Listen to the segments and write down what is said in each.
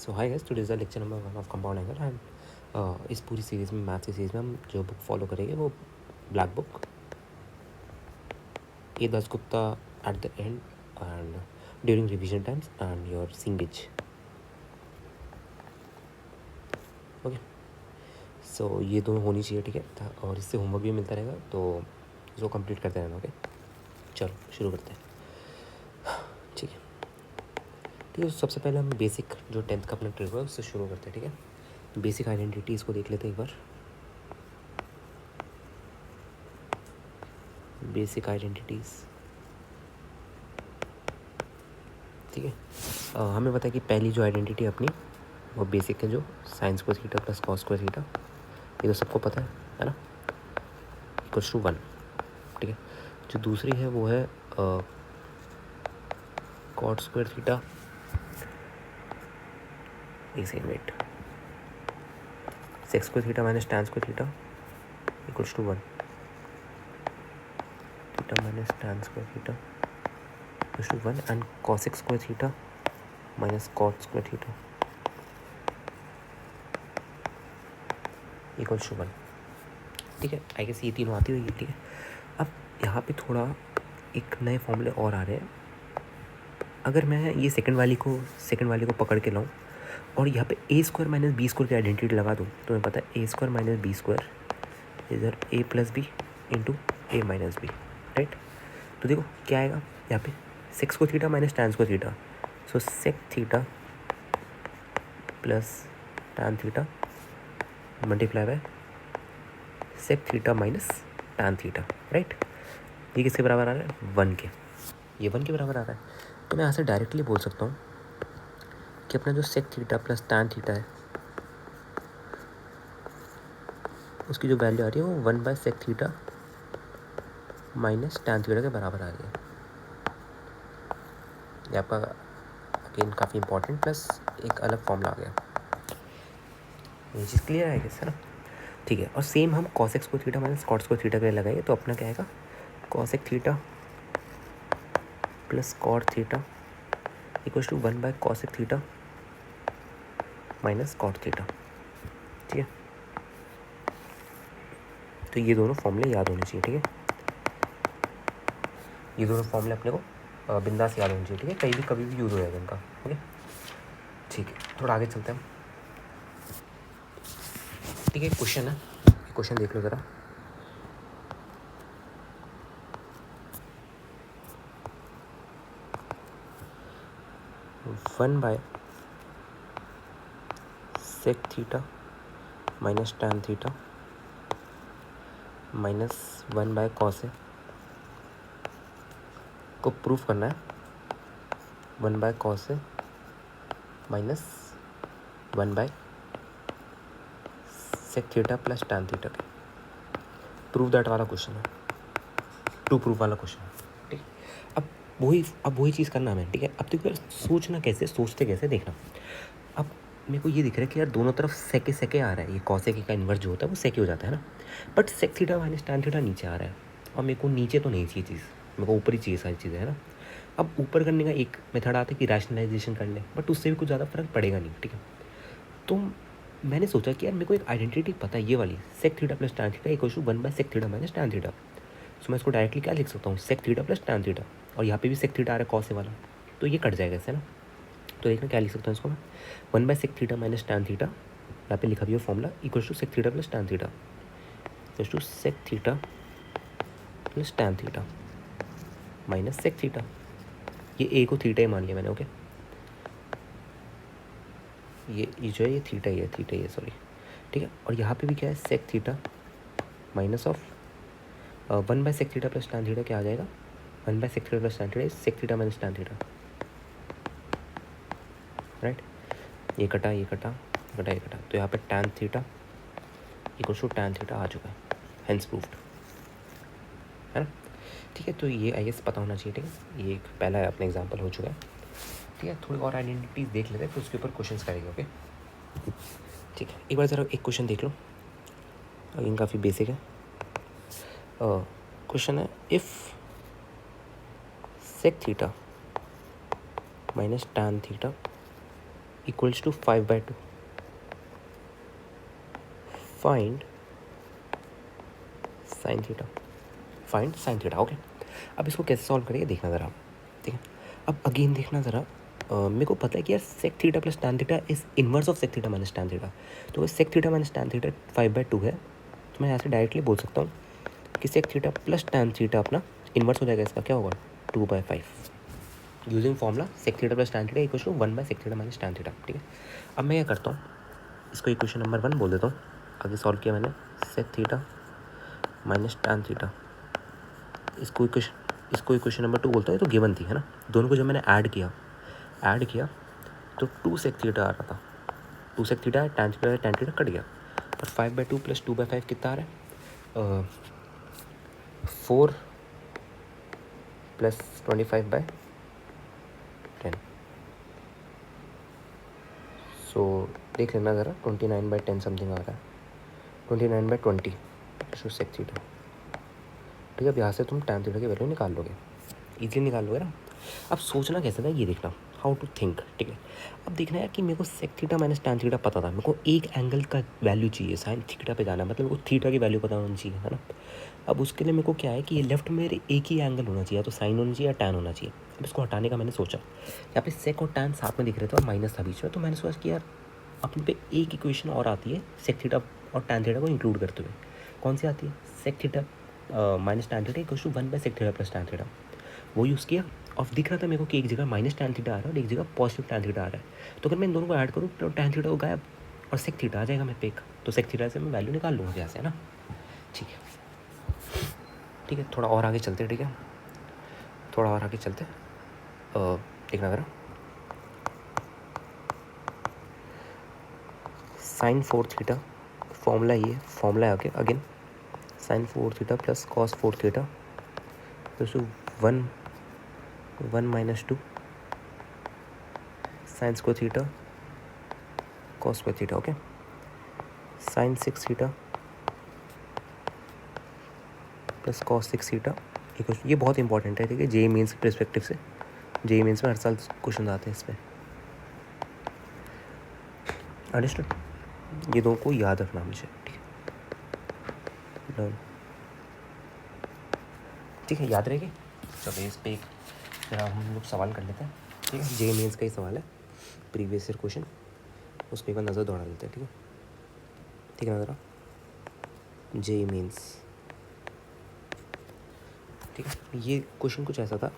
So hi guys, today is the lecture number 1 of compound angle and इस पूरी series में math की series में हम जो बुक फॉलो करेंगे वो black book A Das Gupta at the end and during revision times and your सिंगेज. ओके, सो ये दोनों होनी चाहिए, ठीक है. और इससे होमवर्क भी मिलता रहेगा, तो इसको कंप्लीट करते रहना. ओके, चलो शुरू करते हैं. ठीक है, ठीक है. सबसे पहले हम बेसिक जो 10th का अपना ट्रिक है उससे शुरू करते हैं. ठीक है, बेसिक आइडेंटिटी इसको देख लेते हैं एक बार. बेसिक आइडेंटिटीज़, ठीक है. हमें पता है कि पहली जो आइडेंटिटी अपनी वो बेसिक है, जो sign square theta plus cos square theta, ये तो सबको पता है ना, इक्वल्स टू 1. ठीक है. जो दूसरी है वो है कॉट स्क्वायर थीटा, एक second wait, sec square theta minus tan square theta equals to 1. Theta minus tan square theta equals to 1 and cosec square theta minus cot square theta equals to 1. ठीक है, I guess ये तीनों आती हुई है. ठीक है, अब यहाँ पे थोड़ा एक नए फॉर्मूले और आ रहे हैं. अगर मैं ये सेकंड वाली को पकड़ के लाऊं और यहाँ पे a square minus b square की आइडेंटिटी लगा दूँ तो मैं पता है a square minus b square इधर a plus b into a minus b, right. तो देखो क्या आएगा यहाँ पे, sec square theta minus tan square theta, so sec theta plus tan theta multiply by sec theta minus tan theta, right. ये किसके बराबर आ रहा है, 1 के. ये 1 के बराबर आ रहा है, तो मैं यहाँ से डायरेक्टली बोल सकता हूँ कि अपना जो sec theta plus tan theta है उसकी जो वैल्यू आ रही है वो 1 by sec theta minus tan theta के बराबर आ रही है. ये आपका अगेन काफ़ी इंपॉर्टेंट, प्लस एक अलग फॉर्मूला आ गया. ये चीज़ क्लियर है क्या, है ना. ठीक है, और सेम हम cosec square theta minus cot square theta के लिए लगाइए तो अपना क्या आएगा, cosec theta plus cot theta equals to 1 by cosec theta minus cot theta. ठीक है, तो ये दोनों फॉर्मूले याद होने चाहिए. ठीक है, ये दोनों फॉर्मूले अपने को बिंदास याद होने चाहिए. ठीक है, कहीं भी कभी भी यूज़ हो जाएगा इनका. ओके, ठीक है, थोड़ा आगे चलते हैं. ठीक है, क्वेश्चन है, क्वेश्चन देख लो ज़रा. One by sec theta minus tan theta minus 1 by cos है को प्रूफ करना है 1 बाय कॉस है minus 1 by sec theta plus tan theta के प्रूफ दैट वाला क्वेश्चन है, टू प्रूफ वाला क्वेश्चन है. ठीक है, अब वही चीज़ करना हमें. ठीक है, अब तो सोचना कैसे, सोचते कैसे देखना. अब मेरे को ये दिख रहा है कि यार दोनों तरफ सेके सेके आ रहा है, ये कॉसेक का इन्वर्स जो होता है वो सेके हो जाता है ना, but sec theta minus tan theta नीचे आ रहा है और मेरे को नीचे तो नहीं चाहिए चीज़, मेरे को ऊपर ही चाहिए सारी चीज़ें, है ना. अब ऊपर करने का एक मेथड आता है कि रैशनलाइजेशन कर ले, बट उससे भी कुछ ज़्यादा फर्क पड़ेगा नहीं. ठीक है, तो मैंने सोचा कि यार मेरे को एक आइडेंटिटी पता है, ये वाली sec theta plus tan theta equal to 1 by sec theta minus tan theta. So मैं इसको डायरेक्टली क्या लिख सकता हूँ, sec theta plus tan theta, और यहाँ पे भी सेक थीटा आ रहा है कॉस वाला, तो ये कट जाएगा इससे ना. तो देखना क्या लिख सकता हूँ इसको मैं, 1 by sec theta minus tan theta, यहाँ पे लिखा भी है formula, equal to sec theta plus tan theta equal to sec theta plus tan theta minus sec theta. ये ए को थीटा ही मान लिया मैंने. ओके, ये जो है ये थीटा ही है, सॉरी. ठीक है, और यहाँ पे भी क्या है, sec theta minus of 1 by sec theta plus tan theta क्या आ जाएगा, 1 by sec theta plus tan theta sec theta minus tan theta, right. ये कटा ये कटा ये कटा ये कटा, तो यहाँ पे tan theta equal to tan theta आ चुका है, हेंस प्रूफ्ड, है ना. ठीक है, तो ये आई गेस पता होना चाहिए. ठीक है, ये एक पहला अपना एग्जांपल हो चुका है. ठीक है, थोड़ी और आइडेंटिटीज देख लेते हैं, फिर उसके ऊपर क्वेश्चंस करेंगे. ओके, ठीक है, एक बार ज़रा एक क्वेश्चन देख लो, अगेन काफ़ी बेसिक है. क्वेश्चन है, if sec theta minus tan theta equals to 5/2. Find sine theta. Find sine theta. Okay, अब इसको कैसे सॉल्व करेंगे देखना ज़रा. ठीक है, अब अगेन देखना ज़रा. मेरे को पता है कि यार sec theta plus tan theta is inverse of sec theta minus tan theta. तो अगर sec theta minus tan theta 5/2 है तो मैं यहाँ से डायरेक्टली बोल सकता हूँ कि sec theta plus tan theta अपना इनवर्स हो जाएगा. इसका क्या होगा? 2/5. Using formula sec theta plus tan theta equal to 1/सेक थीटा माइनस टैन थीटा. ठीक है, अब मैं क्या करता हूँ, इसको इक्वेशन नंबर 1 बोल देता हूँ. आगे सॉल्व किया मैंने. Sec theta minus tan theta, इसको इक्वेशन नंबर 2 बोलता है. तो गिवन थी, है ना. दोनों को जब मैंने ऐड किया तो 2 सेक थीटा आ रहा था. 2 सेक थीटा है, टैन थीटा कट गया. और 5/2 प्लस 2/5 कितना आ रहा है? 4 प्लस 25/10. सो देख लेना ज़रा. 29/10 समथिंग आ रहा है. 29/20 सेक थीटा. ठीक है, अब यहाँ से तुम टैन थीटा की वैल्यू निकाल लोगे, इजीली निकाल लोगे ना. अब सोचना कैसे था ये देखना, हाउ टू थिंक. ठीक है, अब देखना है कि मेरे को sec theta minus tan theta पता था. मेरे को एक एंगल का वैल्यू चाहिए. साइन थीटा पे जाना मतलब मेरे को थीटा की वैल्यू पता होनी चाहिए, है ना. अब उसके लिए मेरे को क्या है कि ये लेफ्ट में मेरे एक ही एंगल होना चाहिए, तो साइन होना चाहिए या टैन होना चाहिए. अब इसको हटाने का मैंने सोचा. यहाँ पे सेक और टैन साथ में दिख रहे थे और माइनस था बीच में. तो मैंने सोचा कि यार अपने पे एक इक्वेशन और आती है सेक थीटा और टैन थीटा को इंक्लूड करते हुए. कौन सी आती है? Sec theta minus tan theta equal to 1/सेक थीटा प्लस टैन थीटा. वो यूज़ किया. और दिख रहा था मेरे को कि एक जगह माइनस टैन थीटा आ रहा है और एक जगह पॉजिटिव टैन थीटा आ रहा है. तो अगर मैं इन दोनों को ऐड करूँ तो टैन थीटा को गायब और सेक थीटा आ जाएगा मेरे पे एक. तो सेक थीटा से मैं वैल्यू निकाल लूँगा यहाँ से, है ना. ठीक है, ठीक है, थोड़ा और आगे चलते. ठीक है, थोड़ा और आगे चलते. देखना ज़रा. साइन 4 थीटा फॉर्मूला ये फॉर्मूला है. Okay, again sine 4 theta plus cos 4 theta plus 1 minus 2 sine square theta cos square theta. Okay, sine 6 theta plus cos 6 theta equal. ये बहुत इंपॉर्टेंट है. ठीक है, जेईई मेंस के पर्सपेक्टिव से. जेईई मेंस में हर साल क्वेश्चन आते हैं इस पर. अंडरस्टूड. ये दोनों को याद रखना मुझे. ठीक है, ठीक है, याद रहेगी. चलो इस पर एक जरा हम लोग सवाल कर लेते हैं. ठीक है, जेईई मेंस का ही सवाल है, प्रीवियस ईयर क्वेश्चन. उस पर एक बार नज़र दौड़ा लेते हैं. ठीक है, ठीक है ना ज़रा. JEE Mains. ठीक है, ये क्वेश्चन कुछ ऐसा था.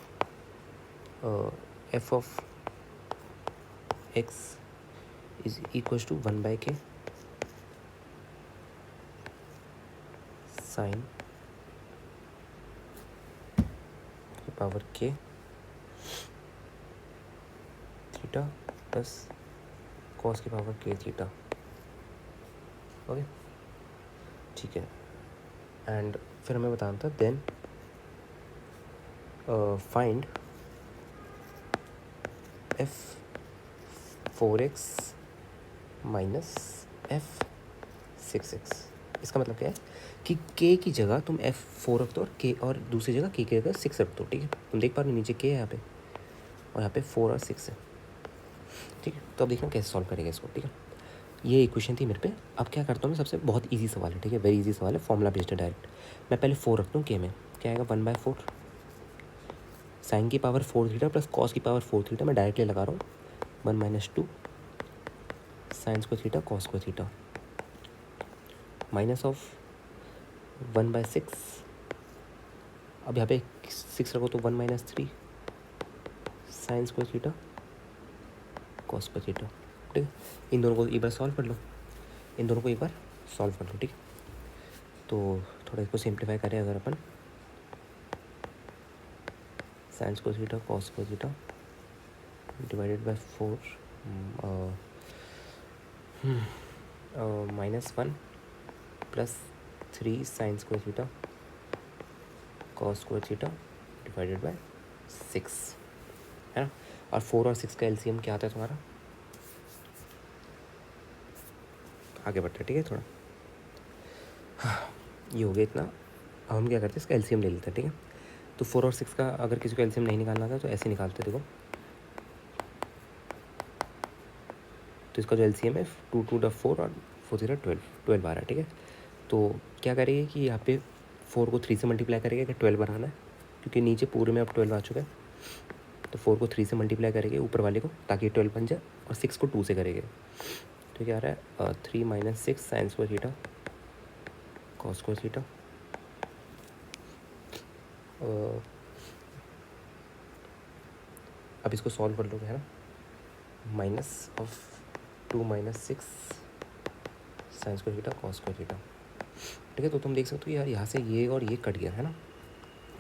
F of x is equal to 1/k sine power k theta plus cos की पावर k थीटा. ओके, ठीक है. एंड फिर हमें बताना था then find f4x minus f6x. इसका मतलब क्या है कि k की जगह तुम f4 रख दो और k और दूसरी जगह k की जगह 6 रख दो. ठीक है, तुम देख पा रहे हो नीचे k है यहाँ पे और यहाँ पे 4 और 6 है. ठीक है, तो अब देखना कैसे सॉल्व करेंगे इसको. ठीक है, ये इक्वेशन थी मेरे पे. अब क्या करता हूँ मैं, सबसे बहुत इजी सवाल है. ठीक है, वेरी इजी सवाल है, फॉर्मूला बेस्ड है डायरेक्ट. मैं पहले 4 रखता हूँ k में. क्या आएगा? 1/4 साइन की पावर 4 थीटा प्लस कॉस की पावर 4 थीटा. मैं डायरेक्टली लगा रहा हूँ. 1 minus 2 sine square theta cos square theta minus of 1/6. अब यहाँ पे 6 रखो तो 1 minus 3 sine square theta cos square theta. ठीक है, इन दोनों को एक बार सॉल्व कर लो. ठीक है, तो थोड़ा इसको सिंप्लीफाई करें अगर अपन. Sine square theta cos square theta divided by 4 -1 plus 3 sine square theta cos square theta divided by 6, है ना. और 4 और 6 का एलसीएम क्या आता है तुम्हारा? आगे बढ़ते हैं. ठीक है, थोड़ा ये हो गया इतना. अब हम क्या करते हैं, इसका एलसीएम ले लेते हैं. ठीक है, तो 4 और 6 का अगर किसी को एलसीएम नहीं निकालना था तो ऐसे निकालते. देखो तो इसका जो एलसीएम है 2 2 4 और 4 0 12 12 आ रहा है, ठीक है। तो क्या करेंगे कि यहाँ पे 4 को 3 से मल्टीप्लाई करेंगे कि 12 बनाना है, क्योंकि नीचे पूरे में अब 12 आ चुका है। तो 4 को 3 से मल्टीप्लाई करेंगे ऊपर वाले को ताकि 12 बन जाए, और 6 को 2 से करेंगे। तो क्या आ रहा है 3 - 6 sine square theta cos square theta. अब इसको सॉल्व कर लोगे है ना, minus of 2 - 6 sine square theta cos square theta, ठीक है। तो तुम देख सकते हो यार यहाँ से ये और ये कट गया है ना,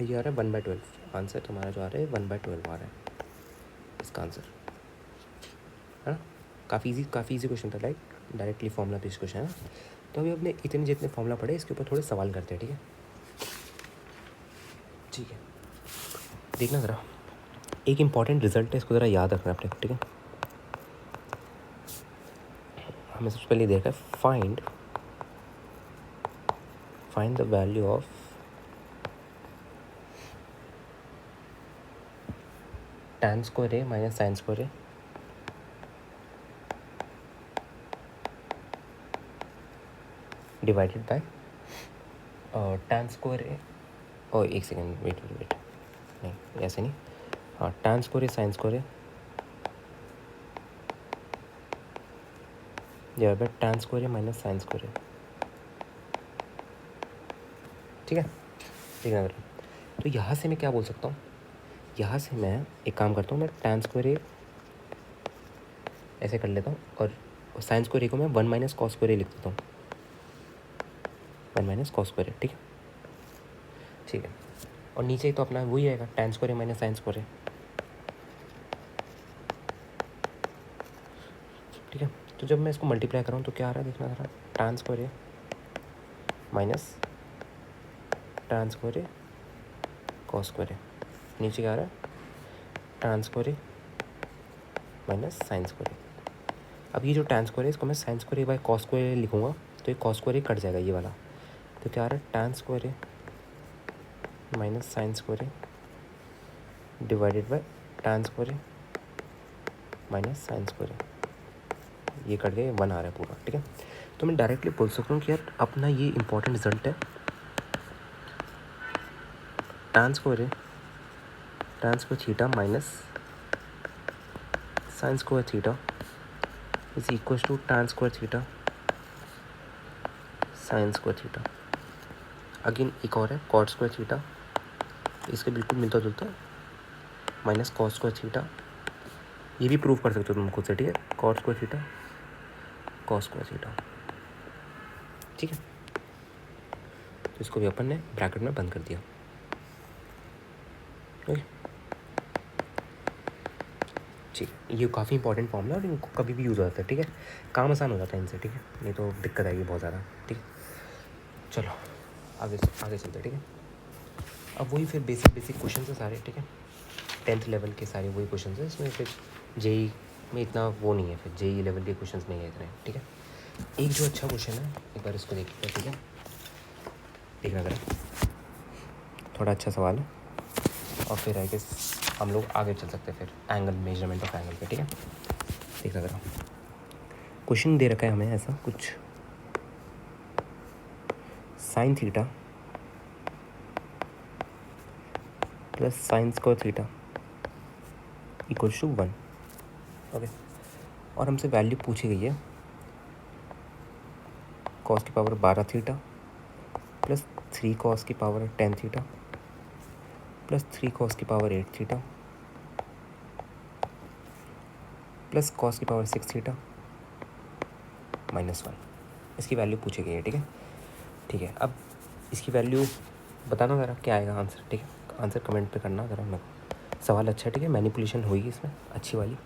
ये आ रहा है 1/12। आंसर तुम्हारा जो आ रहा है 1/12 आ रहा है इसका आंसर, है ना। काफ़ी इजी क्वेश्चन था, डायरेक्टली फॉर्मूला बेस्ड क्वेश्चन है ना। तो अभी अपने इतने जितने फॉर्मूला पढ़े इसके ऊपर थोड़े सवाल करते हैं, ठीक है। ठीक है, देखना ज़रा, एक इम्पॉर्टेंट रिजल्ट है, इसको ज़रा याद रखना अपने को, ठीक है। हमें सबसे पहले देखा है find the value of tan square A minus sine square A divided by tan square A, और एक सेकेंड वेट, नहीं ऐसे नहीं, हाँ tan square A sine square A divide by tan square A minus sine square A, ठीक है। ठीक है, तो यहाँ से मैं क्या बोल सकता हूँ, यहाँ से मैं एक काम करता हूँ, मैं tan स्क्वायर ए ऐसे कर लेता हूँ, और साइन स्क्वायर ए को मैं 1 माइनस कॉस स्क्वायर ए लिख देता हूँ, 1 माइनस कॉस स्क्वायर ए, ठीक है। ठीक है, और नीचे तो अपना वही आएगा tan square A minus sine square A, ठीक है। तो जब मैं इसको मल्टीप्लाई कर रहा हूँ तो क्या आ रहा है देखना ज़रा, tan square A minus tan square A cos square A, नीचे क्या आ रहा है tan square A minus sine square A. अब ये जो tan स्क्वायर है इसको मैं sine square A by cos square A लिखूँगा, तो ये कॉस स्क्वायर ए कट जाएगा ये वाला, तो क्या आ रहा है tan square A minus sine square A divided by tan square A minus sine square A, ये कट गया, 1 आ रहा है पूरा, ठीक है। तो मैं डायरेक्टली बोल सकता हूँ कि यार अपना ये इंपॉर्टेंट रिजल्ट है, tan square theta minus sine square theta is equal to tan square theta sine square theta. Again एक और है कॉट स्क्वायर थीटा, इसके बिल्कुल मिलता जुलता माइनस कॉस स्क्वायर थीटा, ये भी प्रूव कर सकते हो तुम खुद से, ठीक है। Cot square theta cos square theta, ठीक है। तो इसको भी अपन ने ब्रैकेट में बंद कर दिया, ओके। ठीक है, ये काफ़ी इंपॉर्टेंट फॉर्मूला और इनको कभी भी यूज़ हो जाता है, ठीक है। काम आसान हो जाता है इनसे, ठीक है, नहीं तो दिक्कत आएगी बहुत ज़्यादा, ठीक है। चलो आगे चलते, ठीक है। अब वही फिर बेसिक क्वेश्चन है सारे, ठीक है, 10th लेवल के सारे वही क्वेश्चन है, इसमें फिर जेई में इतना वो नहीं है, फिर जेई लेवल के क्वेश्चन नहीं है इतने, ठीक है। एक जो अच्छा क्वेश्चन है एक बार इसको देख लो, ठीक है, देखना ज़रा, थोड़ा अच्छा सवाल है, और फिर आई गेस हम लोग आगे चल सकते हैं फिर एंगल, मेजरमेंट ऑफ एंगल पे, ठीक है। देखना ज़रा, क्वेश्चन दे रखा है हमें ऐसा कुछ, sine theta plus sine square theta equal to 1, okay. और हमसे वैल्यू पूछी गई है कॉस की पावर 12 थीटा प्लस 3 कॉस की पावर 10 थीटा प्लस 3 कॉस की पावर 8 थीटा प्लस कॉस की पावर 6 थीटा -1, इसकी वैल्यू पूछी गई है, ठीक है। ठीक है, अब इसकी वैल्यू बताना ज़रा क्या आएगा आंसर, ठीक है। आंसर कमेंट पे करना ज़रा, मेरे को सवाल अच्छा है, ठीक है, मैनिपुलेशन होगी इसमें अच्छी वाली,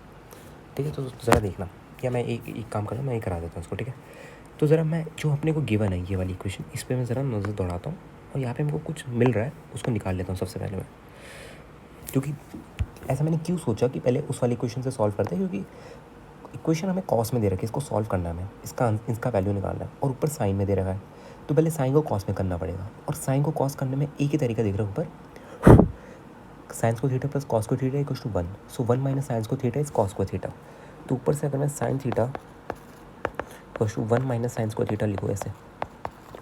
ठीक है। तो ज़रा देखना, या मैं एक काम करना, मैं ये करा देता हूँ उसको, ठीक है। तो ज़रा मैं जो अपने को गिवन है ये वाली इक्वेशन, इस पर मैं ज़रा नज़र दौड़ाता हूँ, और यहाँ पे मेरे को कुछ मिल रहा है उसको निकाल लेता हूँ सबसे पहले मैं, क्योंकि ऐसा मैंने क्यों सोचा कि पहले उस वाली इक्वेशन से सॉल्व करते हैं, क्योंकि इक्वेशन हमें कॉस में दे रखी है, इसको सॉल्व करना है हमें, इसका वैल्यू निकालना है, और ऊपर साइन में दे रखा है, तो पहले साइन को कॉस में करना पड़ेगा, और साइन को कॉस करने में एक ही तरीका दिख रहा है ऊपर, साइंस को थीटा प्लस कॉस को theta equal to 1, so 1 minus science को थीटा इज कॉस को थीटा। तो ऊपर से अगर मैं sine theta 1 minus sine square theta लिखो ऐसे,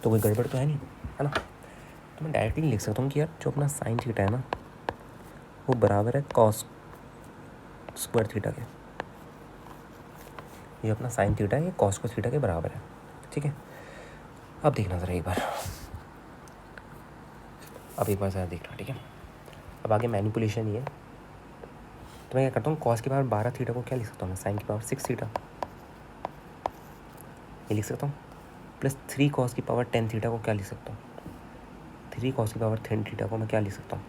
तो कोई गड़बड़ तो है नहीं, है ना। तो मैं डायरेक्टली लिख सकता हूँ कि यार जो अपना साइन थीटा है ना वो बराबर है कॉस स्क्वायर थीटा के। ये अपना साइन थीटा है, ये कॉस स्क्वायर थीटा के बराबर है, ठीक है। अब देखना ज़रा एक बार, ज़रा देखना, ठीक है। अब आगे मैनिपुलेशन ही है। तो मैं क्या करता हूँ, कॉस की पावर 12 थीटा को क्या लिख सकता हूँ मैं, साइन की पावर 6 थीटा ये लिख सकता हूँ, प्लस 3 कॉस की पावर 10 थीटा को क्या लिख सकता हूँ, 3 कॉस की पावर 10 थीटा को मैं क्या लिख सकता हूँ,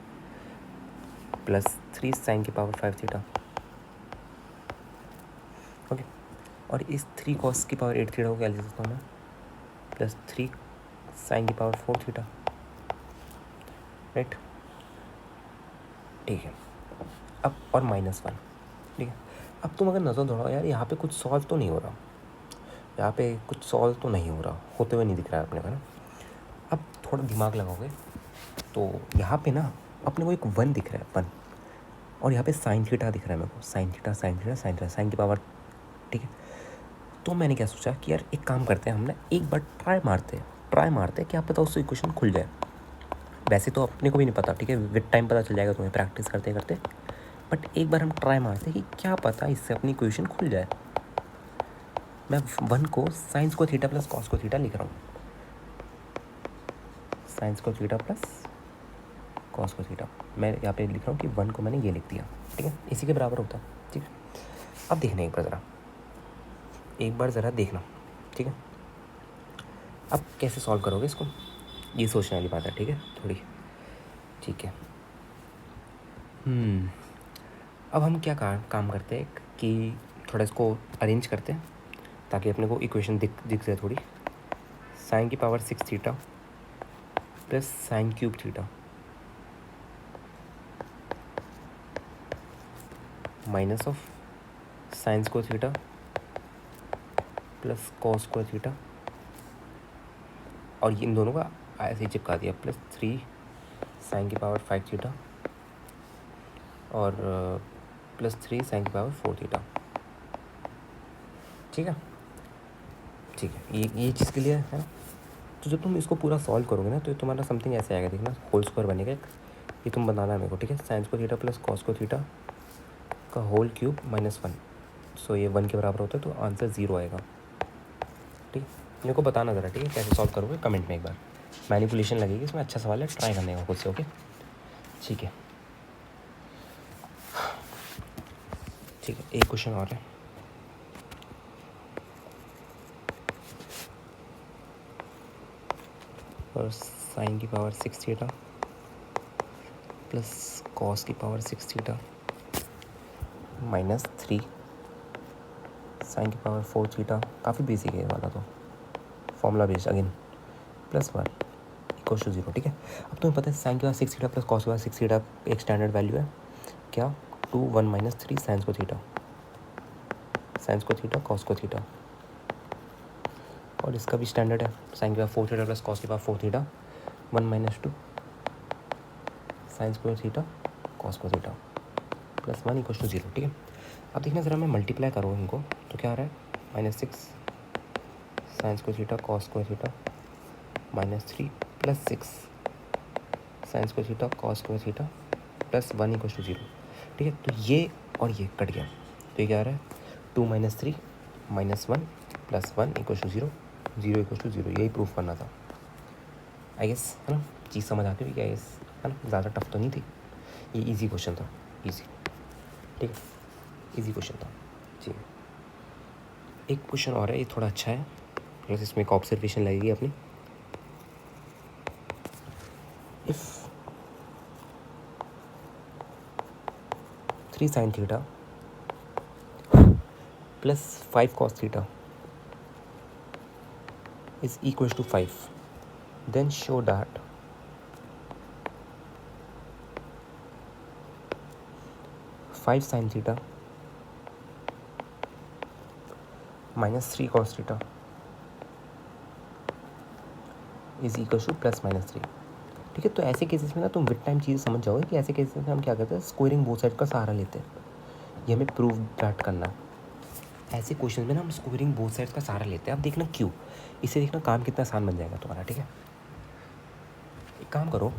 प्लस 3 साइन की पावर 5 थीटा, ओके। और इस 3 कॉस की पावर 8 थीटा को क्या लिख सकता हूँ मैं, प्लस 3 साइन की पावर 4 थीटा, राइट, ठीक है। अब और -1, ठीक है। अब तुम अगर नज़र दौड़ाओ यार, यहाँ पे कुछ सॉल्व तो नहीं हो रहा, यहाँ पे कुछ सॉल्व तो नहीं हो रहा, होते हुए नहीं दिख रहा है अपने को ना। अब थोड़ा दिमाग लगाओगे तो यहाँ पे ना अपने को एक 1 दिख रहा है, 1, और यहाँ पे साइन थीटा दिख रहा है मेरे को, sine theta sine theta sine theta, sine की पावर, ठीक है। तो मैंने क्या सोचा कि यार एक काम करते हैं, हम ना एक बार ट्राई मारते हैं, क्या पता उससे इक्वेशन खुल जाए। वैसे तो अपने को भी नहीं पता, ठीक है, विद टाइम पता चल जाएगा तुम्हें प्रैक्टिस करते करते, बट एक बार हम ट्राई मारते हैं कि क्या पता इससे अपनी इक्वेशन खुल जाए। मैं 1 को sign square theta plus cos square theta लिख रहा हूँ, sign square theta plus cos square theta, मैं यहाँ पे लिख रहा हूँ कि 1 को मैंने ये लिख दिया, ठीक है, इसी के बराबर होता है, ठीक है। अब देखना एक बार ज़रा देखना, ठीक है। अब कैसे सॉल्व करोगे इसको, ये सोचने वाली बात है, ठीक है, थोड़ी, ठीक है। अब हम क्या काम करते हैं कि थोड़ा इसको अरेंज करते हैं ताकि अपने को इक्वेशन दिख जाए थोड़ी। साइन की power 6 theta plus sine cube theta minus of sine square theta plus cos square theta, और इन दोनों का ऐसे ही चिपका दिया, प्लस 3 साइन की पावर 5 थीटा और प्लस 3 साइन की पावर 4 थीटा, ठीक है, ठीक है। ये चीज़ के लिए है ना। तो जब तुम इसको पूरा सॉल्व करोगे ना तो तुम्हारा समथिंग ऐसे आएगा, देखना, होल स्क्वायर बनेगा एक, ये तुम बनाना है मेरे को, ठीक है। Sign square theta plus cos square theta का होल क्यूब -1, सो ये 1 के बराबर होता है, तो आंसर 0 आएगा, ठीक है। मेरे को बताना ज़रा, ठीक है, कैसे सॉल्व करोगे कमेंट में एक बार। मैनिपुलेशन लगेगी इसमें, अच्छा सवाल है, ट्राई करने का खुद से, ओके, ठीक है, ठीक है। एक क्वेश्चन और है, और साइन की पावर 6 थीटा प्लस कॉस की पावर 6 थीटा -3 साइन की पावर 4 थीटा, काफ़ी बेसिक है ये वाला, तो formula based again, +1 equals to 0, ठीक है। अब तुम्हें पता है साइन की पावर 6 थीटा प्लस कॉस की पावर 6 थीटा एक स्टैंडर्ड वैल्यू है, क्या, 2 1 -3 sine square theta, sine square theta cos square theta, और इसका भी स्टैंडर्ड है, साइन की पावर 4 थीटा प्लस कॉस की power 4 theta 1 - 2 sine square theta cos square theta +1 equals to 0, ठीक है। अब देखना ज़रा, मैं मल्टीप्लाई करूँ इनको तो क्या आ रहा है, -6 sine square theta cos square theta -3 + 6 sine square theta cos square theta +1 equals to 0, ठीक है। तो ये और ये कट गया, तो ये क्या आ रहा है, 2 - 3 -1 +1 इक्वल्स टू 0, 0 इक्वल्स टू 0, यही प्रूफ करना था, आई गेस, है ना। चीज़ समझ आती हुई, आई गेस, है ना, ज़्यादा टफ तो नहीं थी, ये इजी क्वेश्चन था, इजी, ठीक है, इजी क्वेश्चन था जी। एक क्वेश्चन और है, ये थोड़ा अच्छा है, प्लस इसमें एक ऑब्जर्वेशन लगेगी अपनी। If 3 sign theta plus 5 cos theta is equals to 5, then show that 5 sin theta -3 cos theta is equals to +-3, ठीक है। तो ऐसे केसेस में ना तुम विद टाइम चीज़ समझ जाओगे कि ऐसे केसेस में हम क्या करते हैं, स्क्वायरिंग बोथ साइड का सहारा लेते हैं, ये हमें प्रूव दैट करना है, ऐसे क्वेश्चन में ना हम स्क्वायरिंग बोथ साइड्स का सहारा लेते हैं। अब देखना क्यों, इससे देखना काम कितना आसान बन जाएगा तुम्हारा। ठीक है, एक काम करो,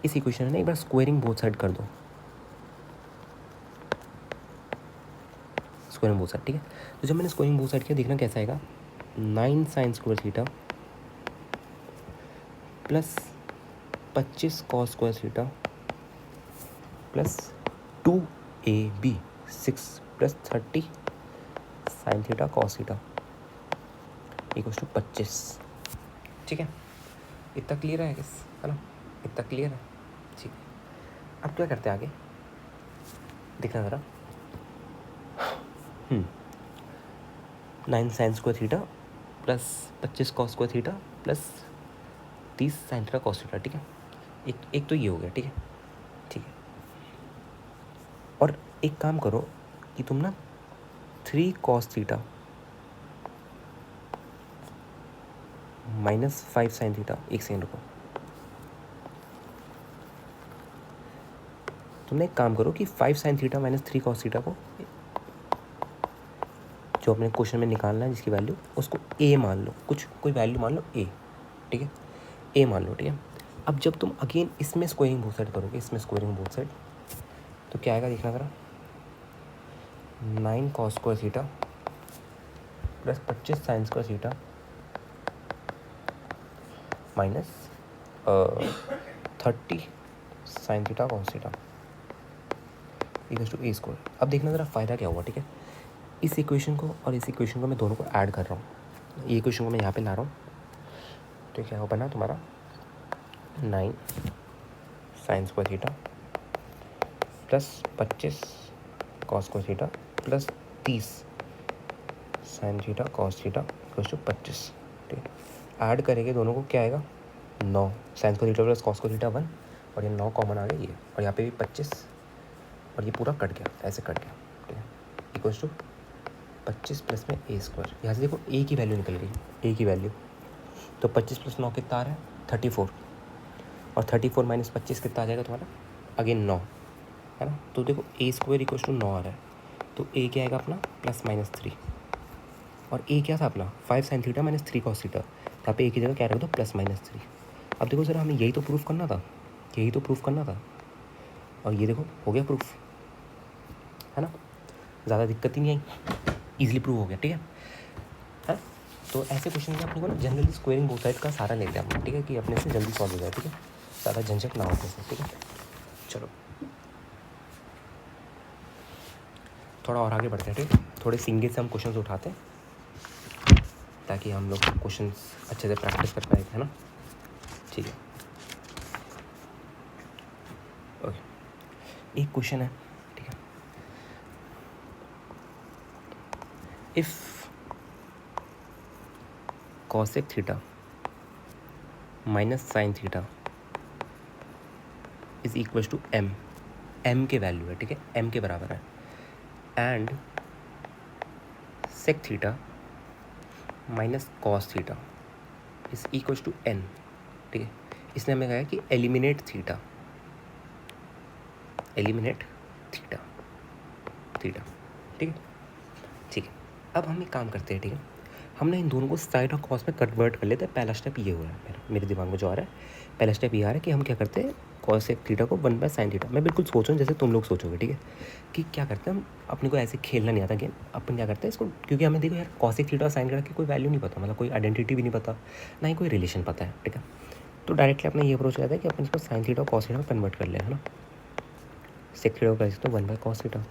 इस इक्वेशन में ना एक बार स्क्वायरिंग बोथ साइड कर दो, स्क्वायरिंग बोथ साइड। ठीक है, तो जब मैंने स्क्वायरिंग बोथ साइड किया, देखना कैसा आएगा। 9 sine square theta plus 25 cos square theta plus 2ab 6 plus 30 sine theta cos theta equals to 25। ठीक है, इतना क्लियर है किस, है ना, इतना क्लियर है। ठीक है, अब क्या करते हैं आगे, देखना ज़रा। 9 sine square theta plus 25 cos square theta plus 30 sine theta cos theta. ठीक है, एक तो ये हो गया। ठीक है, ठीक है, और एक काम करो कि तुम ना 3 cos theta minus 5 sine theta, एक सेकेंड रुको, तुमने एक काम करो कि 5 sine theta minus 3 cos theta को, जो अपने क्वेश्चन में निकालना है जिसकी वैल्यू, उसको ए मान लो, कुछ कोई वैल्यू मान लो ए। ठीक है, ए मान लो। ठीक है, अब जब तुम अगेन इसमें स्क्वायरिंग बोथ साइड करोगे, इसमें स्क्वायरिंग बोथ साइड, तो क्या आएगा देखना ज़रा। 9 cos square theta plus 25 sine square theta minus 30 sine theta cos theta equals to a square. अब देखना ज़रा फ़ायदा क्या हुआ। ठीक है, इस इक्वेशन को और इस इक्वेशन को मैं दोनों को ऐड कर रहा हूँ, ये इक्वेशन को मैं यहाँ पे ला रहा हूँ। तो क्या हो बना तुम्हारा 9 sine square theta plus 25 cos square theta plus 30 sine theta cos theta equals to 25। ठीक है, ऐड करेंगे दोनों को, क्या आएगा 9 sine square theta plus cos square theta 1, और ये 9 कॉमन आ गया ये, और यहाँ पे भी 25, और ये पूरा कट गया, ऐसे कट गया। ठीक है, इक्वल्स टू 25 प्लस में ए स्क्वायर। यहाँ से देखो ए की वैल्यू निकल गई, ए की वैल्यू, तो 25 प्लस 9 कितना आ रहा है 34, और 34 माइनस 25 कितना आ जाएगा तुम्हारा, अगेन 9, है ना। तो देखो ए स्क्वायर इक्वल्स टू 9 आ रहा है, तो ए क्या आएगा अपना प्लस माइनस 3, और ए क्या था अपना 5 sine theta minus 3 cos theta, यहाँ पे ए की जगह क्या रख दो प्लस माइनस 3। अब देखो सर, हमें यही तो प्रूफ करना था, यही तो प्रूफ करना था, और ये देखो हो गया प्रूफ, है ना, ज़्यादा दिक्कत ही नहीं आई, ईजिली प्रूव हो गया। ठीक है, तो ऐसे क्वेश्चन में अपने को ना जनरली स्क्वायरिंग बोथ साइड का सहारा लेते हैं हम। ठीक है, कि अपने से जल्दी सॉल्व हो जाए। ठीक है, ज़्यादा झंझट ना हो अपने से। ठीक है, चलो थोड़ा और आगे बढ़ते हैं। ठीक है, थोड़े सिंगल से हम क्वेश्चन उठाते हैं ताकि हम लोग क्वेश्चन अच्छे से प्रैक्टिस कर पाए, है ना। ठीक है, ओके, एक क्वेश्चन है। ठीक है, if cosec theta minus sine theta is equal to m, m के वैल्यू है। ठीक है, एम के बराबर है, and sec theta minus cos theta is equal to n. ठीक है, इसने हमें कहा कि eliminate theta, eliminate theta, theta. ठीक है, ठीक है, अब हम एक काम करते हैं। ठीक है, हमने इन दोनों को साइन और कॉस में कन्वर्ट कर लेते हैं। पहला स्टेप ये हो रहा है मेरे दिमाग में जो आ रहा है, पहला स्टेप ये आ रहा है कि हम क्या करते हैं, कॉस थीटा को 1 बाय साइन थीटा, मैं बिल्कुल सोच रहा हूँ जैसे तुम लोग सोचोगे। ठीक है, कि क्या करते हैं हम, अपने को ऐसे खेलना नहीं आता गेम, अपन क्या करते हैं इसको, क्योंकि हमें देखो यार कॉसेक थीटा और साइन थीटा की कोई वैल्यू नहीं पता, मतलब कोई आइडेंटिटी भी नहीं पता, ना ही कोई रिलेशन पता है। ठीक है, तो डायरेक्टली अपने ये अप्रोच रहता है कि अपन इसको साइन थीटा और कॉस थीटा में कन्वर्ट कर ले, है ना। सेक थीटा को कर सकते हो 1 by cos theta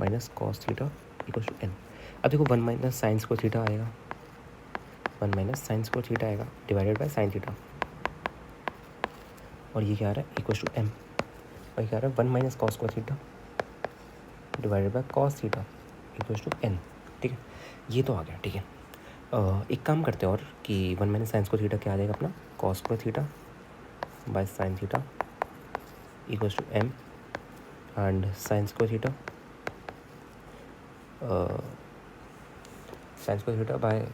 minus cos theta equal to n. अब देखो 1 माइनस साइन स्क्वायर थीटा आएगा, 1 माइनस साइन स्क्वायर थीटा आएगा डिवाइडेड बाय साइन थीटा, और ये क्या आ रहा है इक्वल टू एम, और ये क्या आ रहा है 1 minus cos square theta divided by cos theta equal to n. ठीक है, ये तो आ गया। ठीक है, एक काम करते हैं और कि 1 माइनस साइन स्क्वायर थीटा क्या आ जाएगा अपना cos square theta by sine theta equal to m, and sine square theta sine square theta by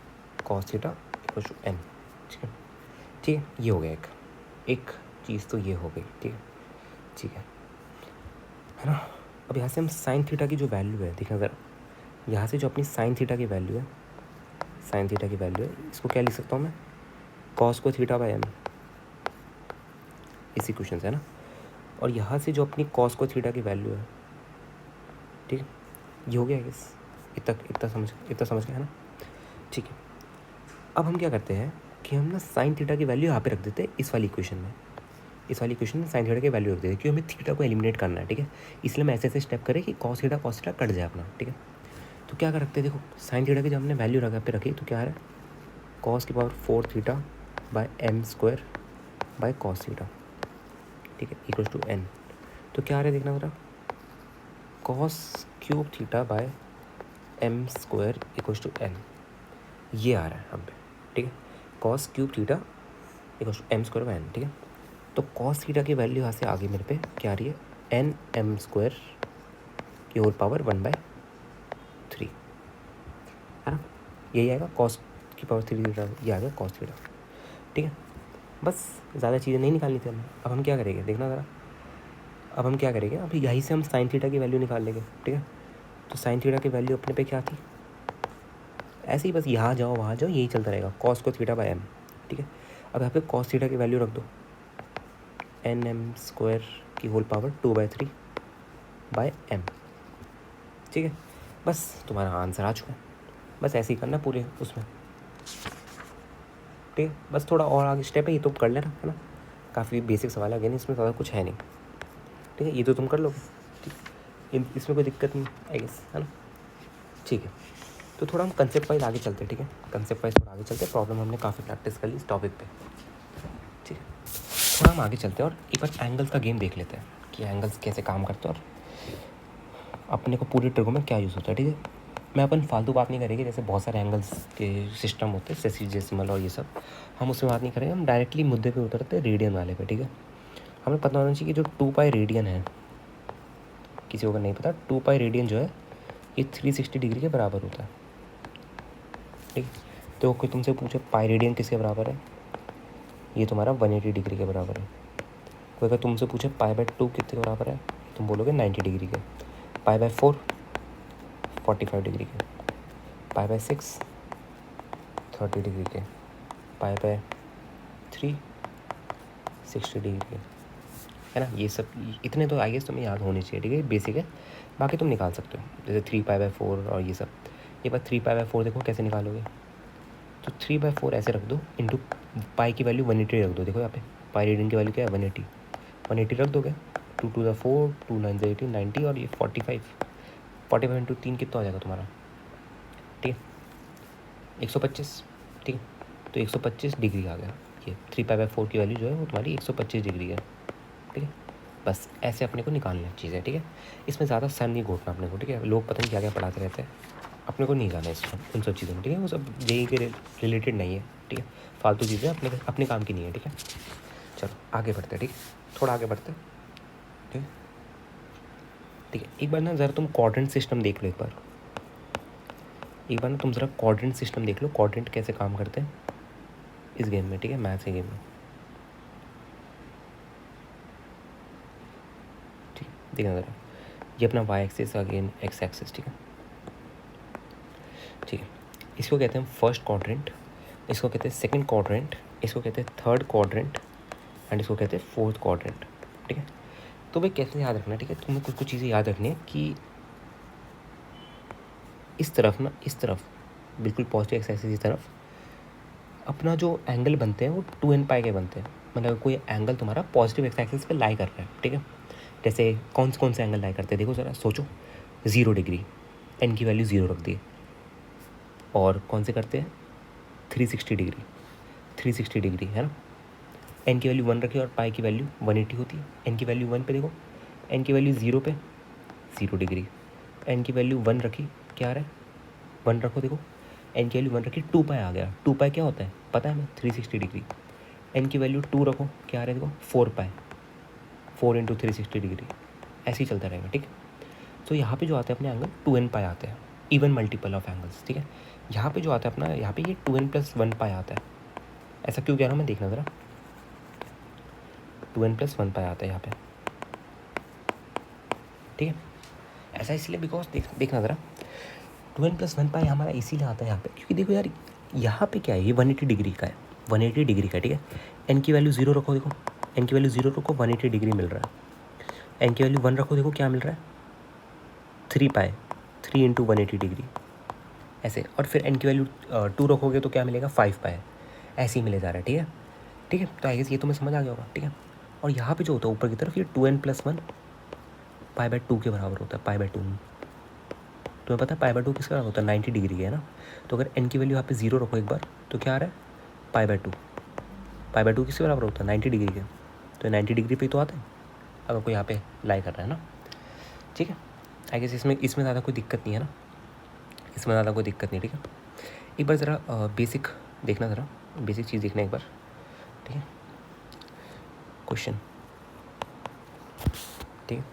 cos theta equal to n. ठीक है, ठीक है, ये हो गया एक चीज़ तो ये हो गई। ठीक है, ठीक है ना। अब यहाँ से हम साइन थीटा की जो वैल्यू है देखना ज़रा, यहाँ से जो अपनी साइन थीटा की वैल्यू है, साइन थीटा की वैल्यू है, इसको क्या लिख सकता हूँ मैं, कॉस को थीटा बाय एम, इसी क्वेश्चन से है ना। और यहाँ से जो अपनी कॉस को थीटा की वैल्यू है, ठीक है, ये हो गया इस इतना समझ गया है ना। ठीक है, अब हम क्या करते हैं कि हम ना साइन थीटा की वैल्यू यहाँ पे रख देते हैं इस वाली इक्वेशन में। इस वाली इक्वेशन में साइन थीटा की वैल्यू रख देते हैं क्योंकि हमें थीटा को एलिमिनेट करना है, ठीक है। इसलिए हम ऐसे स्टेप करें कि कॉस थीटा कट जाए अपना, ठीक है। तो क्या कर रखते हैं, देखो साइन थीटा की जब हमने वैल्यू रखा पे रखी तो क्या आ रहा है, कॉस की power 4 theta by m square by cos theta, ठीक है, इक्वल टू एन। तो क्या आ रहा है देखना ज़रा, cos cube theta by m square equal to n, ये आ रहा है हम पे, ठीक है। Cos cube theta equal to m square by n, ठीक है। तो कॉस थीटा की वैल्यू यहाँ से आगे मेरे पे क्या आ रही है, एन एम स्क्वायर की होल पावर 1/3, है ना। यही आएगा कॉस की पावर 3 थीटा, ये आ गया कॉस थीटा, ठीक है। बस ज़्यादा चीज़ें नहीं निकालनी थी हमें। अब हम क्या करेंगे देखना ज़रा, अब हम क्या करेंगे, अब यहीं से हम साइन थीटा की वैल्यू निकाल लेंगे, ठीक है। तो साइन थीटा की वैल्यू अपने पे क्या थी, ऐसे ही बस यहाँ जाओ वहाँ जाओ, यही चलता रहेगा, कॉस को थीटा बाय एम, ठीक है। अब यहाँ पे कॉस थीटा की वैल्यू रख दो, एन एम स्क्वायर की होल पावर 2/3 बाय एम, ठीक है। बस तुम्हारा आंसर आ चुका है। बस ऐसे ही करना पूरे उसमें, ठीक है। बस थोड़ा और आगे स्टेप है, ये तो कर लेना, है ना। काफ़ी बेसिक सवाल है, अगेन इसमें ज़्यादा कुछ है नहीं, ठीक है। ये तो तुम कर लोगे, ठीक, इसमें कोई दिक्कत नहीं आई गेस, है ना। ठीक है, तो थोड़ा हम कंसेप्ट वाइज आगे चलते हैं, ठीक है। कंसेप्ट वाइज थोड़ा आगे चलते हैं, प्रॉब्लम हमने काफ़ी प्रैक्टिस कर ली इस टॉपिक पे, ठीक है। थोड़ा हम आगे चलते हैं और एक बार एंगल्स का गेम देख लेते हैं कि एंगल्स कैसे काम करते हैं और अपने को पूरी ट्रिगो में क्या यूज़ होता है, ठीक है। मैं अपन फालतू बात नहीं करेंगे, जैसे बहुत सारे एंगल्स के सिस्टम होते हैं, सेसीडेसिमल और ये सब, हम उसमें बात नहीं करेंगे। हम डायरेक्टली मुद्दे पे उतरते हैं, रेडियन वाले पे, ठीक है। हमें पता होना चाहिए कि जो 2π रेडियन है, किसी को अगर नहीं पता, 2π रेडियन जो है ये 360 डिग्री के बराबर होता है, ठीक है। तो कोई तुमसे पूछे पाई रेडियन किसके बराबर है, ये तुम्हारा 180 डिग्री के बराबर है। कोई अगर तुमसे पूछे π/2 कितने के बराबर है, तुम बोलोगे 90 डिग्री के। π/4 45 डिग्री के, π/6 30 डिग्री के, π/3 60 डिग्री के, है ना। ये सब इतने तो आई गेस तुम्हें याद होने चाहिए, ठीक है, बेसिक है। बाकी तुम निकाल सकते हो, जैसे 3π/4 और ये सब। ये बात 3π/4 देखो कैसे निकालोगे, तो 3/4 ऐसे रख दो, इंटू पाई की वैल्यू 180 रख दो। देखो यहाँ पे पाई रेडियन की वैल्यू क्या है, 180 रख दोगे, 2 to the 4 2 9 18 90 और ये 45 इंटू 3 कितना हो जाएगा तुम्हारा, ठीक है, 125, ठीक है। तो 125 डिग्री आ गया, ये 3π/4 की वैल्यू जो है वो तुम्हारी 125 डिग्री है, ठीक है। बस ऐसे अपने को निकालना है चीज़ें, ठीक है। इसमें ज़्यादा सर नहीं घोटना अपने को, ठीक है। लोग पता नहीं क्या क्या पढ़ाते रहते हैं, अपने को नहीं जाना है उन सब चीज़ों में, ठीक है। वो सब जेई के रिलेटेड नहीं है, ठीक है। फालतू चीज़ें अपने काम की नहीं है, ठीक है। चलो आगे बढ़ते हैं, ठीक है, थोड़ा आगे बढ़ते हैं, ठीक है। ठीक है, एक बार ना ज़रा तुम क्वाड्रेंट सिस्टम देख लो, एक बार ना तुम ज़रा क्वाड्रेंट सिस्टम देख लो, क्वाड्रेंट कैसे काम करते हैं इस गेम में, ठीक है, मैथ्स के गेम में, ठीक है। देखना ज़रा, ये अपना y axis, again x axis, ठीक है, ठीक है। इसको कहते हैं फर्स्ट क्वाड्रेंट, इसको कहते हैं सेकंड क्वाड्रेंट, इसको कहते हैं थर्ड क्वाड्रेंट एंड इसको कहते हैं फोर्थ क्वाड्रेंट, ठीक है। तो भाई कैसे याद रखना है, ठीक है, तुम्हें कुछ चीज़ें याद रखनी है कि इस तरफ ना, इस तरफ बिल्कुल पॉजिटिव एक्स एक्सिस की तरफ अपना जो एंगल बनते हैं वो 2n π के बनते हैं। मतलब कोई एंगल तुम्हारा पॉजिटिव एक्स एक्सिस पे लाई कर रहा है, ठीक है। जैसे कौन से एंगल लाई करते हैं, देखो ज़रा सोचो, 0 डिग्री, एन की वैल्यू 0 रख दी। और कौन से करते हैं, 360 डिग्री, 360 डिग्री, है ना। एन की वैल्यू 1 रखी और पाई की वैल्यू 180 होती है। एन की वैल्यू 1 पे देखो, एन की वैल्यू 0 पे 0 डिग्री, एन की वैल्यू 1 रखी, क्या आ रहा है, 1 रखो, देखो एन की वैल्यू 1 रखी, 2π आ गया। 2π क्या होता है पता है हमें, 360 डिग्री। एन की वैल्यू 2 रखो, क्या आ रहा है, देखो 4π, 4 इंटू 360 डिग्री, ऐसे ही चलता रहेगा, ठीक है। तो यहाँ पे जो आता है अपने एंगल 2n π आते हैं, इवन मल्टीपल ऑफ एंगल्स, ठीक है। यहाँ पे जो आता है अपना, यहाँ पे ये 2n+1π आता है। ऐसा क्यों कह रहा हूँ मैं, देखना ज़रा, 2n+1π आता है यहाँ पे, ठीक है। ऐसा इसलिए बिकॉज देखना ज़रा, 2n+1 हमारा इसीलिए आता है यहाँ पे, क्योंकि देखो यार यहाँ पे क्या है, ये 180 डिग्री का है, 180 डिग्री का, ठीक है। एन की वैल्यू 0 रखो, देखो एन की वैल्यू 0 रखो, 180 डिग्री मिल रहा है। एन की वैल्यू 1 रखो, देखो क्या मिल रहा है, 3 पाई, 3 × 180 डिग्री ऐसे। और फिर एन की वैल्यू 2 रखोगे तो क्या मिलेगा, 5 पाई, ऐसे ही मिले जा रहा है, ठीक है ठीक है। तो आई गेस ये तुम्हें समझ आ गया होगा, ठीक है। और यहाँ पे जो होता है ऊपर की तरफ, ये 2n+1 π/2 के बराबर होता है, π/2। तुम्हें पता है π/2 किसका बराबर होता है, 90 डिग्री का है ना। तो अगर n की वैल्यू यहाँ पे 0 रखो एक बार, तो क्या आ रहा है, π/2। π/2 किसके बराबर होता है, 90 डिग्री के। तो 90 डिग्री पे तो आता है अगर कोई यहाँ पे लाई कर रहा है ना, ठीक है। आई गेस इसमें ज़्यादा कोई दिक्कत नहीं है ना, इसमें ज़्यादा कोई दिक्कत नहीं, ठीक है। एक बार ज़रा बेसिक देखना, ज़रा बेसिक चीज़ देखना एक बार, ठीक है। क्वेश्चन, ठीक है।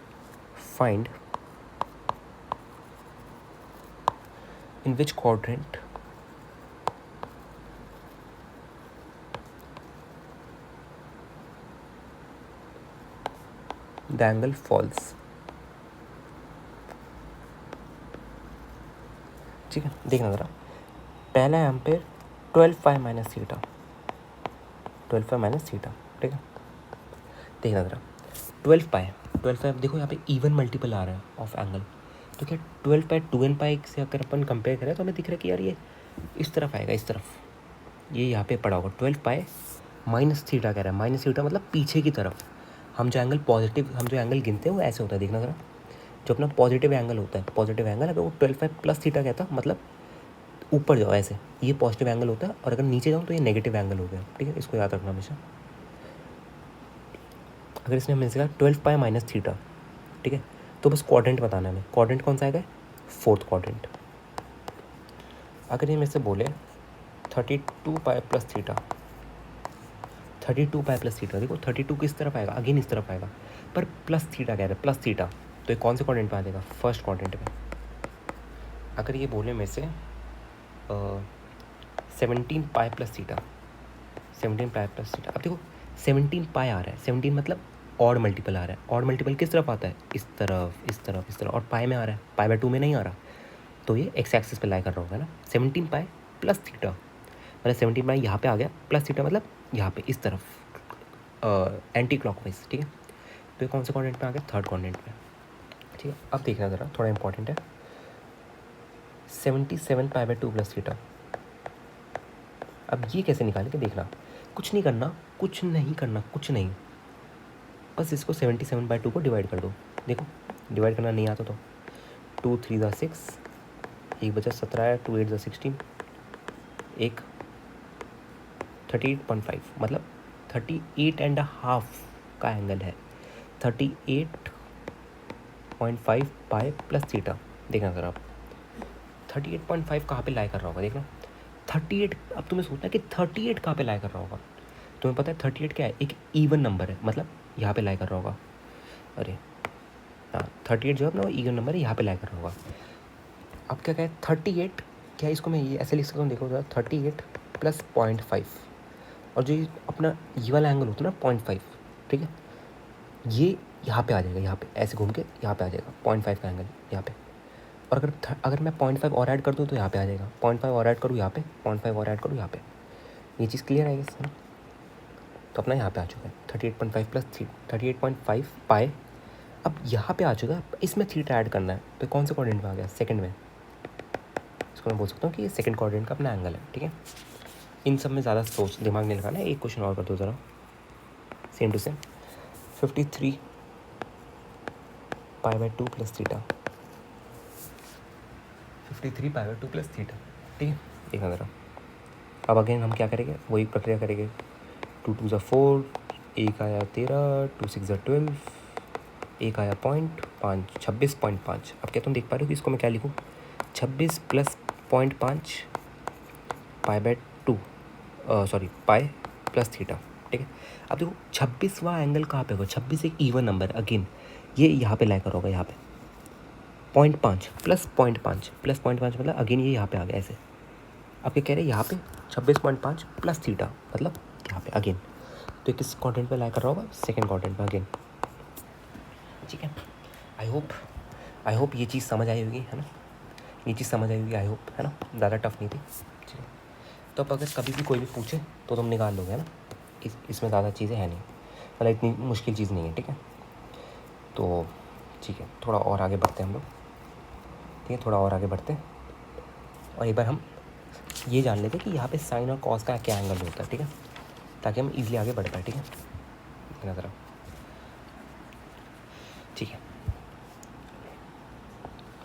Find in which quadrant the angle falls, ठीक है। देखना ज़रा, पहला है यहाँ पे 12π - थीटा, 12π - थीटा, ठीक है। देखना ज़रा 12π देखो यहाँ पे इवन मल्टीपल आ रहा है ऑफ एंगल, तो क्या 12π 2n से अगर अपन कंपेयर करें तो हमें दिख रहा है कि यार ये इस तरफ आएगा, इस तरफ, ये यहाँ पे पड़ा होगा। 12π - थीटा कह रहा है, माइनस थीटा मतलब पीछे की तरफ। हम जो एंगल गिनते हैं वो ऐसे होता है, देखना ज़रा, जो अपना पॉजिटिव एंगल होता है, पॉजिटिव एंगल अगर वो 12π + थीटा कहता मतलब ऊपर जाओ ऐसे, ये पॉजिटिव एंगल होता है, और अगर नीचे जाऊँ तो ये नेगेटिव एंगल हो गया, ठीक है। इसको याद रखना हमेशा। अगर इसने हमें कहा 12π - थीटा, ठीक है, तो बस क्वाड्रेंट बताना है हमें, क्वाड्रेंट कौन सा आएगा, 4th क्वाड्रेंट। अगर ये मेरे से बोले 32π + थीटा, 32π + थीटा, देखो 32 किस तरफ आएगा, अगेन इस तरफ आएगा, पर प्लस थीटा कह रहे हैं, प्लस थीटा, तो ये कौन से क्वाड्रेंट में आ जाएगा, फर्स्ट क्वाड्रेंट में। अगर ये बोले मेरे से 17π + थीटा, 17π + थीटा, अब देखो 17π आ रहा है, 17 मतलब ऑड मल्टीपल आ रहा है, ऑड मल्टीपल किस तरफ आता है, इस तरफ, इस तरफ, इस तरफ, और पाई में आ रहा है, π/2 में नहीं आ रहा, तो ये एक्स एक्सिस पे लाई कर रहा होगा ना। 17π + थीटा मतलब 17π यहाँ पे आ गया, प्लस थीटा मतलब यहाँ पे इस तरफ, एंटी क्लॉकवाइज, ठीक है। तो ये कौन से क्वाड्रेंट में आ गया, 3rd क्वाड्रेंट में, ठीक है। अब देखना ज़रा, थोड़ा इंपॉर्टेंट है, 77π/2 + थीटा। अब ये कैसे निकालेंगे, देखना, कुछ नहीं करना, कुछ नहीं करना, कुछ नहीं, बस इसको 77/2 को डिवाइड कर दो। देखो डिवाइड करना नहीं आता तो 2 × 3 = 6, 1 बचा 17 है, 2 × 8 = 16, एक 38.5 मतलब 38.5 का एंगल है, 38.5 पाई + थीटा। देखना सर आप 38.5 कहाँ पे लाई कर रहा होगा, देखना 38। अब तुम्हें सोचना कि 38 कहाँ पे लाई कर रहा होगा, तुम्हें पता है 38 क्या है, एक इवन नंबर है, मतलब यहाँ पे लाई कर रहा होगा। अरे हाँ, 38 जो है अपना इवन नंबर है, यहाँ पे लाई कर रहा होगा। अब क्या कहे 38, क्या इसको मैं ये ऐसे लिख सकता हूँ, देखो 38 + 0.5, और जो अपना ये वाला एंगल होता है ना 0.5, ठीक है, ये यहाँ पे आ जाएगा, यहाँ पे ऐसे घूम के यहाँ पे आ जाएगा 0.5 का एंगल यहाँ पे। और अगर मैं 0.5 और ऐड कर दूँ तो यहाँ पे आ जाएगा, 0.5 और ऐड करूँ यहाँ पे, 0.5 और ऐड करूँ यहाँ पे। ये चीज़ क्लियर है इसमें, तो अपना यहाँ पे आ चुका है 38.5 + 38.5 पाई। अब यहाँ पे आ चुका है, इसमें थीटा ऐड करना है, तो कौन से क्वाड्रेंट में आ गया, सेकंड में। इसको मैं बोल सकता हूँ कि ये सेकंड क्वाड्रेंट का अपना एंगल है, ठीक है। इन सब में ज़्यादा सोच दिमाग नहीं लगाना है। एक क्वेश्चन और कर दो ज़रा, सेम टू सेम, 53π/2 + थीटा, 53π/2 + थीटा, ठीक है। देखना ज़रा, अब अगेन हम क्या करेंगे, वही प्रक्रिया करेंगे, 2 × 2 = 4, 1 आया 13, 2 × 6 = 12, 1 आया 0.5, 26.5। अब क्या तुम देख पा रहे हो कि इसको मैं क्या लिखूँ, 26 + 0.5 π/2, सॉरी पाई + थीटा, ठीक है। अब देखो 26वां एंगल कहाँ पे होगा, 26 एक इवन नंबर, अगेन ये यहाँ पे लाई कर होगा, यहाँ पे 0.5 + 0.5 + 0.5 मतलब अगेन ये यहाँ पे आ गया ऐसे। अब क्या कह रहे हैं, यहाँ पे 26.5 + थीटा मतलब यहाँ पे अगेन, तो किस क्वाड्रेंट पे लाई कर रहा होगा, सेकंड क्वाड्रेंट में अगेन, ठीक है। आई होप ये चीज़ समझ आई होगी, है ना। ये चीज़ समझ आई होगी आई होप, है ना, ज़्यादा टफ नहीं थी। ठीक है, तो अब अगर कभी भी कोई भी पूछे तो तुम निकाल लोगे, है ना, इसमें ज़्यादा चीज़ें हैं नहीं, मतलब इतनी मुश्किल चीज़ नहीं है। ठीक है, तो ठीक है, थोड़ा और आगे बढ़ते हैं हम लोग। ठीक है, थोड़ा और आगे बढ़ते हैं और एक बार हम ये जान लेते हैं कि यहाँ पे साइन और कॉस का क्या एंगल होता है। ठीक है, ताकि हम इजीली आगे बढ़ पाए। ठीक है, इतना ज़रा, ठीक है।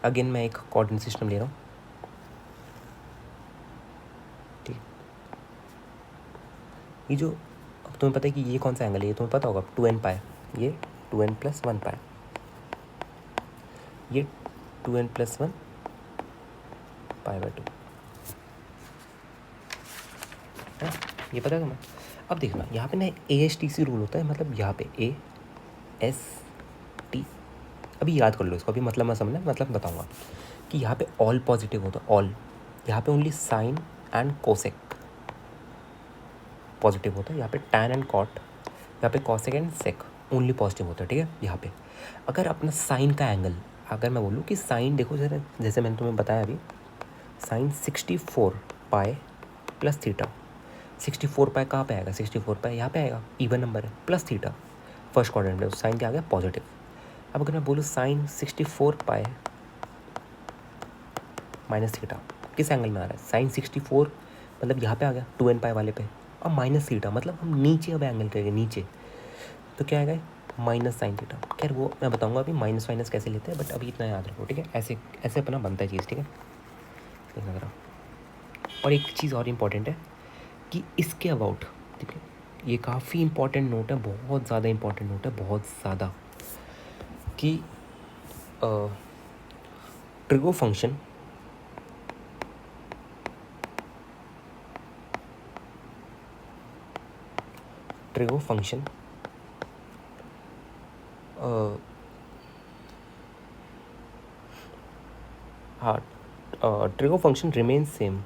अगेन मैं एक कोऑर्डिनेट सिस्टम ले रहा हूँ। ठीक है, ये जो अब तुम्हें पता है कि ये कौन सा एंगल है, ये तुम्हें पता होगा 2n पाई, ये 2n + 1 पाई, ये 2n + 1 π/2 है, ये पता है तुम्हें। अब देखना यहाँ पे ना ASTC रूल होता है, मतलब यहाँ पे AST, अभी याद कर लो इसको, अभी मतलब मैं समझना, मतलब बताऊँगा कि यहाँ पे ऑल पॉजिटिव होता है, ऑल, यहाँ पे only sine and cosec positive होता है, यहाँ पे टैन एंड कॉट, यहाँ पे cosec and sec only positive होता है। ठीक है, यहाँ पे अगर अपना साइन का एंगल, अगर मैं बोलूँ कि साइन देखो जरा, जैसे मैंने तुम्हें बताया अभी, साइन 64 पाई + थीटा, 64 पाई कहाँ पे आएगा, 64 पाई यहाँ पे आएगा, इवन नंबर है, प्लस थीटा फर्स्ट क्वाड्रेंट में, साइन क्या आ गया, पॉजिटिव। अब अगर मैं बोलूँ साइन 64 पाई - थीटा, किस एंगल में आ रहा है, साइन 64 मतलब यहाँ पे आ गया 2n पाई वाले पे, और माइनस थीटा मतलब हम नीचे अब एंगल करेंगे नीचे, तो क्या आएगा, माइनस साइन थीटा। खैर वो मैं बताऊंगा अभी माइनस माइनस कैसे लेते हैं, बट अभी इतना याद रखो। ठीक है, ऐसे ऐसे अपना बनता है चीज़। ठीक है, देखना ज़रा, और एक चीज़ और इम्पॉर्टेंट है कि इसके अबाउट, ठीक है, ये काफ़ी इम्पॉर्टेंट नोट है, बहुत ज़्यादा इम्पॉर्टेंट नोट है, बहुत ज़्यादा, कि ट्रिगो फंक्शन हाँ, trigo function remains same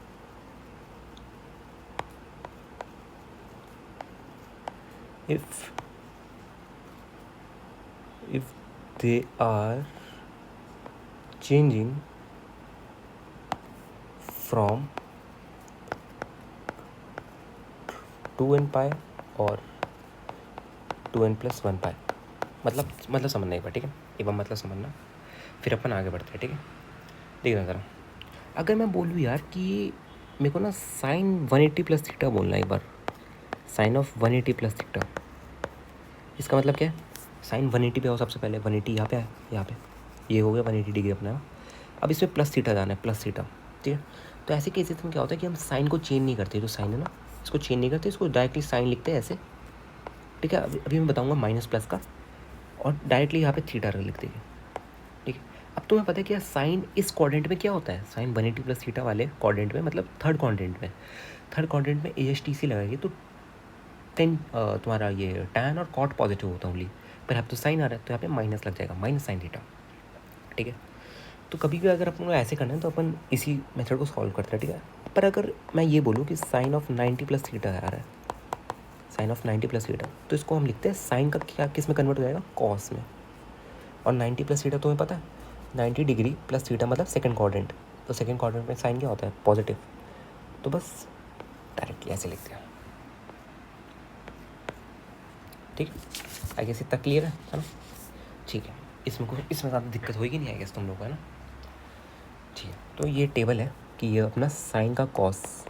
if they are changing from 2n पाई और 2n + 1 पाई, मतलब समझना एक बार। ठीक है, एक बार मतलब समझना, फिर अपन आगे बढ़ते हैं। ठीक है, देखना ज़रा, अगर मैं बोलूँ यार कि मेरे को ना साइन 180 + थीटा बोलना है एक बार, साइन ऑफ 180 + थीटा, इसका मतलब क्या है, साइन 180 पे आओ, सबसे पहले 180 यहाँ पे है, यहाँ पे ये हो गया 180 डिग्री अपना। अब इसमें प्लस थीटा जाना है, प्लस थीटा। ठीक है, तो ऐसे केसेस में क्या होता है कि हम साइन को चेंज नहीं करते, जो साइन है ना इसको चेंज नहीं करते, इसको डायरेक्टली साइन लिखते हैं ऐसे। ठीक है, अभी मैं बताऊंगा माइनस प्लस का, और डायरेक्टली यहाँ पे थीटा लिख देंगे। ठीक है, अब तुम्हें पता है कि साइन इस क्वाड्रेंट में क्या होता है, साइन 180 + थीटा वाले क्वाड्रेंट में, मतलब थर्ड क्वाड्रेंट में ASTC लगाएगी तो तुम्हारा ये टैन और कॉट पॉजिटिव होता है ओनली, पर अब तो साइन आ रहा है तो यहाँ पे माइनस लग जाएगा, माइनस साइन थीटा। ठीक है, तो कभी भी अगर अपन को ऐसे करना है तो अपन इसी मेथड को सॉल्व करते हैं। ठीक है, पर अगर मैं ये बोलूँ कि साइन ऑफ 90 + थीटा आ रहा है, साइन ऑफ 90 + थीटा, तो इसको हम लिखते हैं साइन का क्या किस में कन्वर्ट हो जाएगा, कॉस में। और 90 + थीटा तुम्हें पता है 90 डिग्री + थीटा मतलब सेकंड क्वाड्रेंट, तो सेकंड क्वाड्रेंट में साइन क्या होता है, पॉजिटिव, तो बस डायरेक्टली ऐसे लिखते हैं। ठीक है, आई गेस इतना क्लियर है ना। ठीक है, इसमें ज़्यादा दिक्कत होगी नहीं आई गेस तुम लोग को, है ना। ठीक है, तो ये टेबल है कि ये अपना साइन का कॉस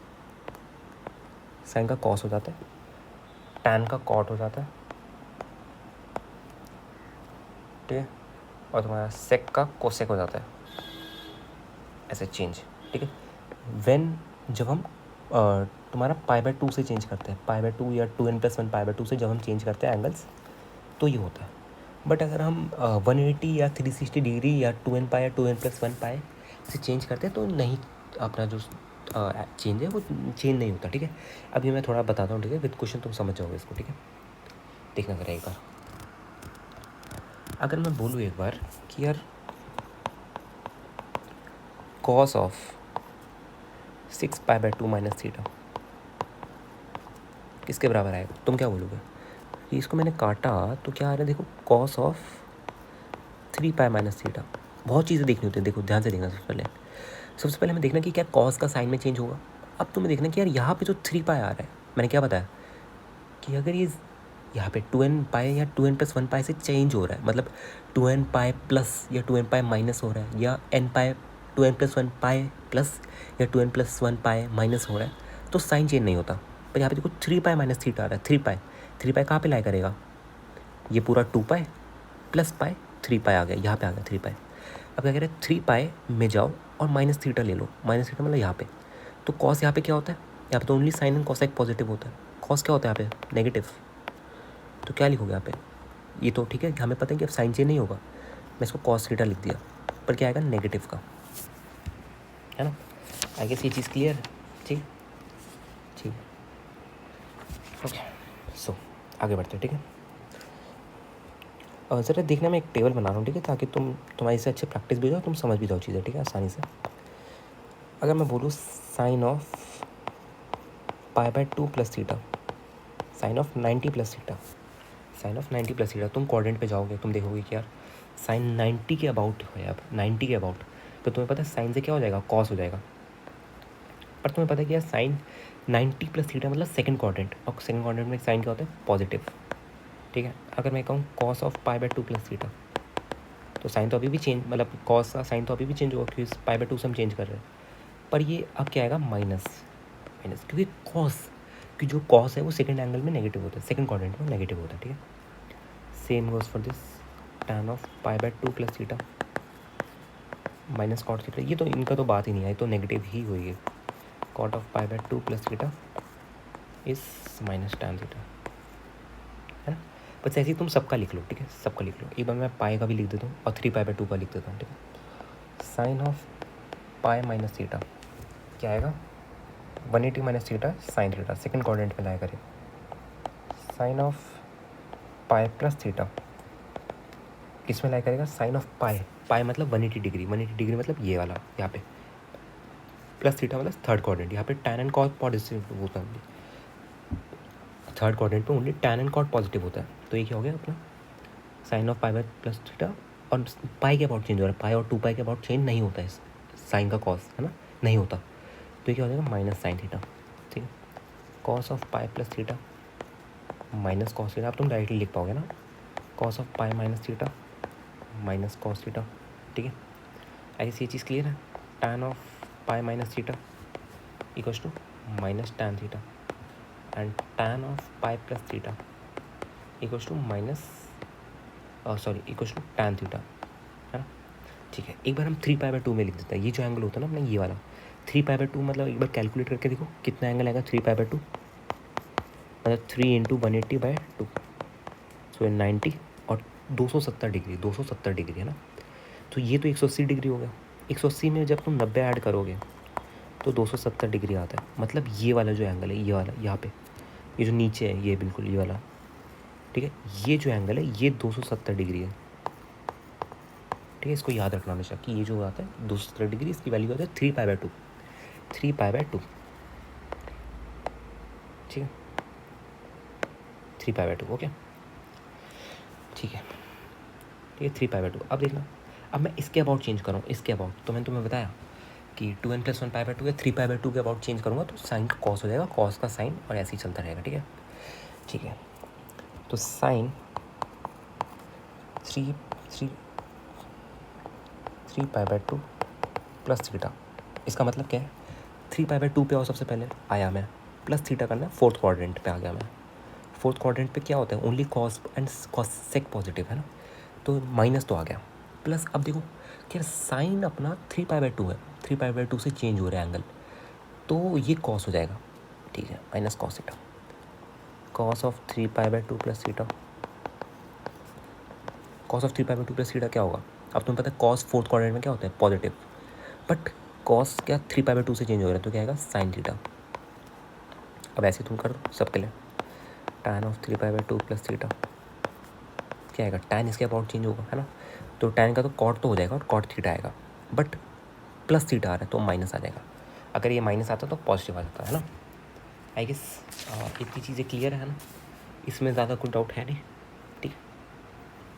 हो जाता है, टैन का कॉट हो जाता है, ठीक है, और तुम्हारा सेक का कोसेक हो जाता है, ऐसे चेंज। ठीक है, व्हेन जब हम तुम्हारा π/2 से चेंज करते हैं, π/2 या 2n + 1 π/2 से जब हम चेंज करते हैं एंगल्स, तो ये होता है। बट अगर हम 180 या 360 डिग्री या 2n पाई या 2n + 1 पाई से चेंज करते हैं तो नहीं, अपना जो चेंज है वो चेंज नहीं होता। ठीक है, अभी मैं थोड़ा बताता हूँ। ठीक है, विद क्वेश्चन तुम समझ जाओगे इसको। ठीक है, देखना ज़रा एक बार, अगर मैं बोलूँ एक बार कि यार कॉस ऑफ 6π/2 - थीटा किसके बराबर आएगा, तुम क्या बोलोगे, कि इसको मैंने काटा तो क्या आ रहा है, देखो कॉस ऑफ 3π - थीटा, बहुत चीज़ें देखनी होती है, देखो ध्यान से देखना सबसे पहले। सबसे पहले हमें देखना कि क्या कॉस का साइन में चेंज होगा। अब तुम्हें देखना कि यार यहाँ पे जो 3 पाई आ रहा है, मैंने क्या बताया कि अगर ये यहाँ पे 2n पाई या 2n प्लस 1 पाई से चेंज हो रहा है, मतलब 2n पाई प्लस या 2n पाई माइनस हो रहा है, या n पाई 2n प्लस 1 पाई प्लस या 2n प्लस 1 पाई माइनस हो रहा है, तो साइन चेंज नहीं होता। पर यहाँ पे देखो 3 पाई माइनस थीटा आ रहा है। 3 पाई कहाँ पे लाई करेगा, ये पूरा 2 पाई प्लस पाई 3 पाई आ गया, यहाँ पे आ गया 3 पाई। अब क्या कह रहे हैं, 3 पाई में जाओ और माइनस थीटा ले लो। माइनस थीटा मतलब यहाँ पे, तो कॉस यहाँ पे क्या होता है, यहाँ पे तो only sine and cosec positive होता है। कॉस क्या होता है यहाँ पे, नेगेटिव। तो क्या लिखोगे यहाँ पे, ये तो ठीक है, हमें पता है कि अब साइन चेंज नहीं होगा, मैं इसको कॉस थीटा लिख दिया, पर क्या आएगा, नेगेटिव का, है ना। आई गेस ये चीज़ क्लियर है। ठीक ठीक ओके, सो आगे बढ़ते हैं। ठीक है, ज़रा देखना, मैं एक टेबल बना रहा हूँ, ठीक है, ताकि तुम्हारी से अच्छे प्रैक्टिस भी हो, तुम समझ भी जाओ चीज़ें, ठीक है, आसानी से। अगर मैं बोलूँ sine of pi by 2 plus theta, sine of 90 plus theta, sine of 90 plus theta, तुम क्वाड्रेंट पे जाओगे, तुम देखोगे कि यार साइन 90 के अबाउट है, अब 90 के अबाउट, तो तुम्हें पता है साइन से क्या हो जाएगा, कॉस हो जाएगा। पर तुम्हें पता है कि यार साइन 90 प्लस थीटा मतलब सेकंड क्वाड्रेंट, और सेकंड क्वाड्रेंट में साइन क्या होता है, पॉजिटिव। ठीक है, अगर मैं कहूँ cos of pi by 2 plus theta, तो साइन तो अभी भी चेंज, मतलब कॉस का साइन तो अभी भी चेंज होगा, क्योंकि पाई बाय 2 से हम चेंज कर रहे हैं, पर ये अब क्या आएगा, माइनस, क्योंकि कॉस कि जो कॉस है वो सेकंड एंगल में नेगेटिव होता है, सेकंड क्वाड्रेंट में नेगेटिव होता है। ठीक है, same goes for this, tan of pi by 2 plus theta minus cot theta, ये तो इनका तो बात ही नहीं है, तो नेगेटिव ही हुई है। Cot of pi by 2 plus theta इस माइनस टैन थीटा, है ना। बस ऐसे ही तुम सबका लिख लो, ठीक है, सबका लिख लो। एक बार मैं पाई का भी लिख देता हूँ और 3 पाई बाय 2 का लिख देता हूँ। ठीक है, sine of pi minus theta क्या आएगा, 180 minus theta sine theta, second quadrant में लाया करें। Sine of pi plus theta किस में लाया करेगा, साइन ऑफ पाई, पाई मतलब 180 डिग्री, 180 डिग्री मतलब ये वाला यहाँ पे, प्लस थीटा मतलब थर्ड क्वाड्रेंट, यहाँ पे टैन एंड कॉट पॉजिटिव होता है, थर्ड क्वाड्रेंट पे only tan and cot positive होता है। तो ये क्या हो गया अपना, sine of pi by plus theta, और पाई के अबाउट चेंज हो रहा है, पाई और 2 पाई के अबाउट चेंज नहीं होता है साइन का कॉस, है ना, नहीं होता। तो ये क्या हो जाएगा, माइनस साइन थीटा। ठीक है, cos of pi plus theta minus cos theta, अब तुम डायरेक्टली लिख पाओगे ना, cos of pi minus theta minus cos theta. ठीक है, ऐसी ये चीज़ क्लियर है। Tan of pi minus theta equals to minus tan theta, and tan of pi plus theta equals to minus equals to tan theta, है ना। ठीक है, एक बार हम 3 पाई बाय 2 में लिख देते हैं, ये जो एंगल होता है ना अपना, ये वाला 3 पाई बाय 2, मतलब एक बार कैलकुलेट करके देखो कितना एंगल आएगा 3 पाई बाय 2, मतलब 3 इंटू 180 बाय 2, सो 90 और 270 डिग्री, 270 डिग्री, है ना। तो ये तो 180 डिग्री हो गया, 180 में जब तुम 90 ऐड करोगे तो 270 डिग्री आता है, मतलब ये वाला जो एंगल है, ये वाला यहाँ पे, ये जो नीचे है, ये बिल्कुल ये वाला, ठीक है, ये जो एंगल है ये 270 डिग्री है। ठीक है, इसको याद रखना हमेशा कि ये जो आता है 270 डिग्री, इसकी वैल्यू आता है 3 पाई बाय 2, 3 पाई बाय 2। ठीक है, 3 पाई बाय 2, ओके, ठीक है, ठीक है, 3 पाई बाय 2। अब देखना, अब मैं इसके अबाउट चेंज करूँ, इसके अबाउट, तो मैंने तुम्हें बताया कि 2n प्लस 1 पाई बाय 2 या 3 पाई बाय 2 के अबाउट चेंज करूँगा तो साइन का कॉस हो जाएगा, कॉस का साइन, और ऐसे ही चलता रहेगा। ठीक है, ठीक है, तो sine 3 pi by 2 plus theta, इसका मतलब क्या है, 3 पाई बाय 2 पे आओ, सबसे पहले आया मैं, प्लस थीटा करना है, फोर्थ क्वाड्रेंट पे आ गया मैं। फोर्थ क्वाड्रेंट पे क्या होता है, only cos and sec positive, है ना, तो माइनस तो आ गया, प्लस। अब देखो क्या साइन अपना 3 पाई बाय 2 है, 3 पाई बाय 2 से चेंज हो रहा है एंगल, तो ये कॉस हो जाएगा। ठीक है, minus cos theta, cos of 3 pi by 2 plus theta, cos of 3 pi by 2 plus theta क्या होगा, अब तुम्हें पता है कॉस फोर्थ क्वाड्रेंट में क्या होता है, पॉजिटिव, बट कॉस क्या 3 पाई बाय 2 से चेंज हो रहा है, तो क्या आएगा, साइन थीटा। अब ऐसे तुम कर दो सबके लिए, tan of 3 pi by 2 plus theta क्या आएगा, टैन इसके अबाउट चेंज होगा, है ना, तो टैन का तो कॉट तो हो जाएगा और कॉट थीटा आएगा, बट प्लस थीटा आ रहा है तो माइनस आ जाएगा, अगर ये माइनस आता तो पॉजिटिव आ जाता है ना। आई गेस इतनी चीज़ें क्लियर है ना, इसमें ज़्यादा कोई डाउट है नहीं। ठीक है,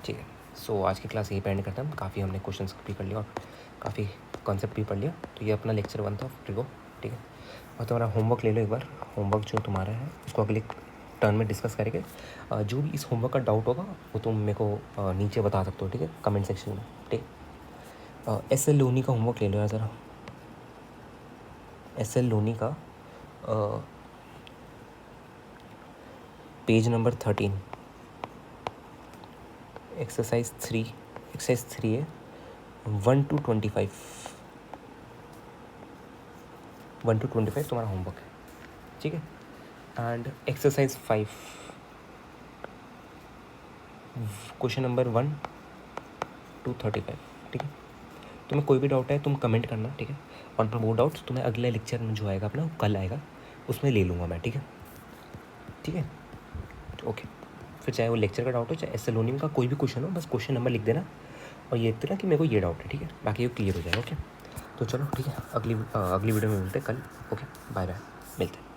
ठीक है, सो आज की क्लास यहीं पे एंड करता हूँ, काफ़ी हमने क्वेश्चंस भी कर लिया और काफ़ी कॉन्सेप्ट भी पढ़ लिया। तो ये अपना लेक्चर 1 था ट्रिगो, ठीक है। और तुम्हारा होमवर्क ले लो एक बार, होमवर्क जो तुम्हारा है उसको अगले टर्न में डिस्कस करेंगे। जो भी इस होमवर्क का डाउट होगा वो तुम मेरे को नीचे बता सकते हो, ठीक है, कमेंट सेक्शन में, ठीक। एस.एल. लोनी का होमवर्क ले लो यार ज़रा, एस.एल. लोनी का पेज नंबर 13, एक्सरसाइज 3 है 1 to 25, 1 to 25 तुम्हारा होमवर्क है, ठीक है। And exercise 5 question number 1 to 35, ठीक है। तुम्हें कोई भी डाउट है तुम कमेंट करना, ठीक है। और वो डाउट्स तुम्हें अगले लेक्चर में जो आएगा अपना कल आएगा उसमें ले लूँगा मैं, ठीक है, ठीक है, ओके। फिर चाहे वो लेक्चर का डाउट हो चाहे एस.एल. लोनी का कोई भी क्वेश्चन हो, बस क्वेश्चन नंबर लिख देना और ये लिख देना कि मेरे को ये डाउट है, ठीक है, बाकी वो क्लियर हो जाएगा, ओके। तो चलो ठीक है, अगली वीडियो में मिलते हैं कल, ओके, बाय बाय, मिलते हैं।